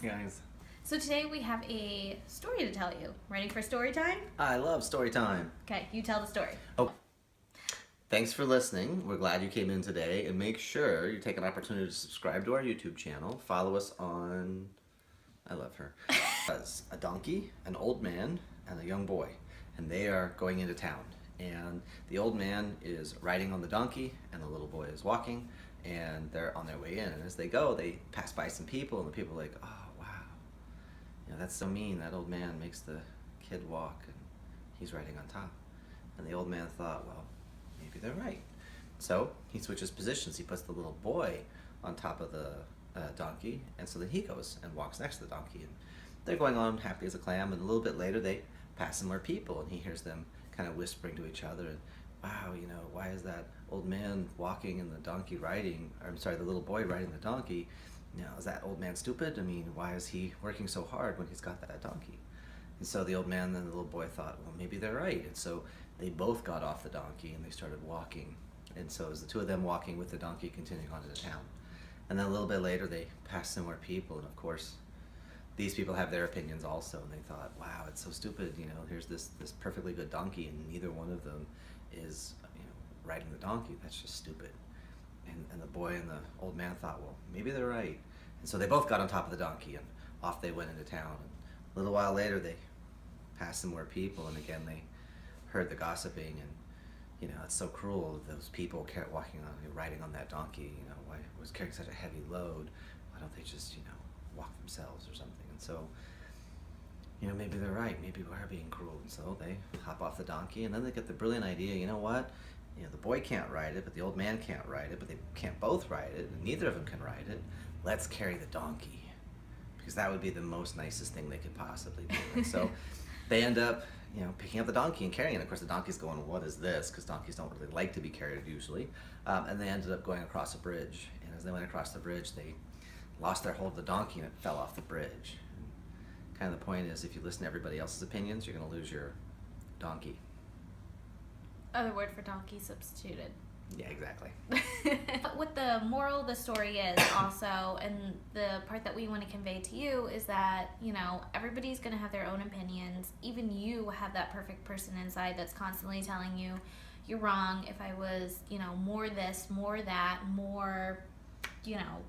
Guys. So today we have a story to tell you. Ready for story time? I love story time. Okay, you tell the story. Oh, thanks for listening. We're glad you came in today, and make sure you take an opportunity to subscribe to our YouTube channel. Follow us on, I love her, as a donkey, an old man, and a young boy, and they are going into town. And the old man is riding on the donkey, and the little boy is walking, and they're on their way in. And as they go, they pass by some people, and the people are like, oh, wow. You know, that's so mean. That old man makes the kid walk, and he's riding on top. And the old man thought, well, maybe they're right. So he switches positions. He puts the little boy on top of the donkey, and so then he goes and walks next to the donkey. And they're going on happy as a clam, and a little bit later they pass some more people, and he hears them kind of whispering to each other, and wow, you know, why is that old man walking and the donkey riding, or I'm sorry, the little boy riding the donkey? You know, is that old man stupid? I mean, why is he working so hard when he's got that donkey? And so the old man and the little boy thought, well, maybe they're right. And so they both got off the donkey and they started walking. And so it was the two of them walking with the donkey continuing on into town. And then a little bit later they passed some more people, and of course these people have their opinions also, and they thought, wow, it's so stupid, you know, here's this perfectly good donkey and neither one of them is, you know, riding the donkey. That's just stupid. And the boy and the old man thought, well, maybe they're right. And so they both got on top of the donkey and off they went into town. And a little while later they passed some more people, and again they heard the gossiping, and you know, it's so cruel, those people walking on, riding on that donkey, you know, why was carrying such a heavy load? Why don't they just, you know, walk themselves or something? And so, you know, maybe they're right, maybe we are being cruel. And so they hop off the donkey, and then they get the brilliant idea, you know what? You know, the boy can't ride it, but the old man can't ride it, but they can't both ride it, and neither of them can ride it. Let's carry the donkey, because that would be the most nicest thing they could possibly do. And so they end up, you know, picking up the donkey and carrying it. Of course, the donkey's going, what is this? Because donkeys don't really like to be carried usually. And they ended up going across a bridge. And as they went across the bridge, they lost their hold of the donkey and it fell off the bridge. And kind of the point is, if you listen to everybody else's opinions, you're going to lose your donkey. Other word for donkey substituted. Yeah, exactly. What the moral of the story is also, and the part that we want to convey to you, is that, you know, everybody's going to have their own opinions. Even you have that perfect person inside that's constantly telling you you're wrong. If I was, you know, more this, more that, more, you know,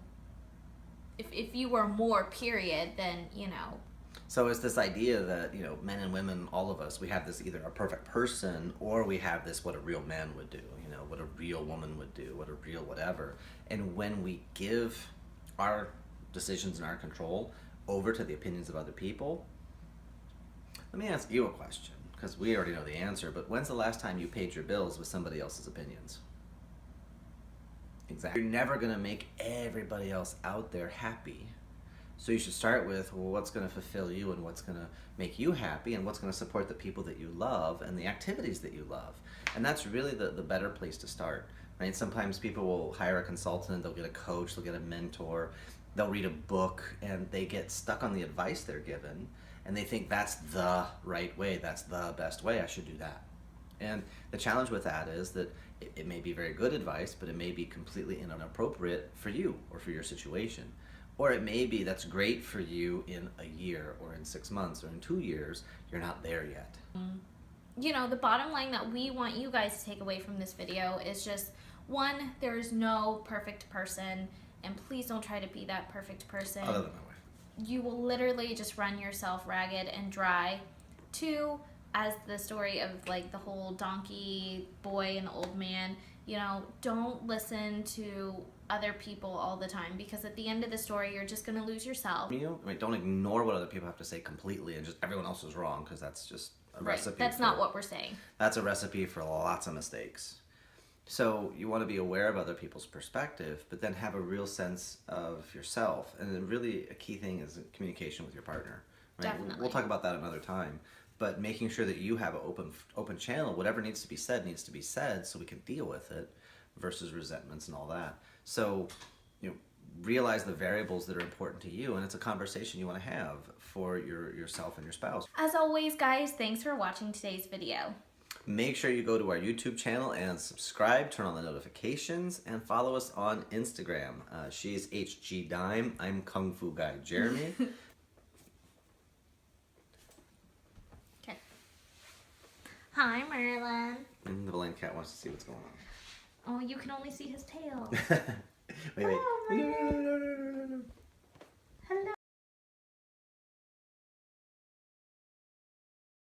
if you were more period, then, you know. So it's this idea that, you know, men and women, all of us, we have this either a perfect person, or we have this what a real man would do, you know, what a real woman would do, what a real whatever. And when we give our decisions and our control over to the opinions of other people, let me ask you a question, because we already know the answer, but when's the last time you paid your bills with somebody else's opinions? Exactly. You're never going to make everybody else out there happy. So you should start with, well, what's going to fulfill you and what's going to make you happy and what's going to support the people that you love and the activities that you love. And that's really the better place to start, right? Sometimes people will hire a consultant, they'll get a coach, they'll get a mentor, they'll read a book, and they get stuck on the advice they're given, and they think that's the right way, that's the best way, I should do that. And the challenge with that is that it may be very good advice, but it may be completely inappropriate for you or for your situation. Or it may be that's great for you in a year or in 6 months or in 2 years. You're not there yet. You know, the bottom line that we want you guys to take away from this video is just, one, there is no perfect person, and please don't try to be that perfect person. Other than my wife. You will literally just run yourself ragged and dry. Two, as the story of like the whole donkey boy and the old man, you know, don't listen to other people all the time, because at the end of the story you're just going to lose yourself. You know, I mean, don't ignore what other people have to say completely and just everyone else is wrong, because that's just a recipe. That's not what we're saying. That's a recipe for lots of mistakes. So you want to be aware of other people's perspective, but then have a real sense of yourself. And then really a key thing is communication with your partner. Right? Definitely. We'll talk about that another time. But making sure that you have an open channel, whatever needs to be said so we can deal with it, versus resentments and all that. So, you know, realize the variables that are important to you, and it's a conversation you want to have for yourself and your spouse. As always, guys, thanks for watching today's video. Make sure you go to our YouTube channel and subscribe, turn on the notifications, and follow us on Instagram. She's HG Dime. I'm Kung Fu Guy Jeremy. Okay. Hi, Merlin. And the blind cat wants to see what's going on. Oh, you can only see his tail. Wait. Oh, Merlin.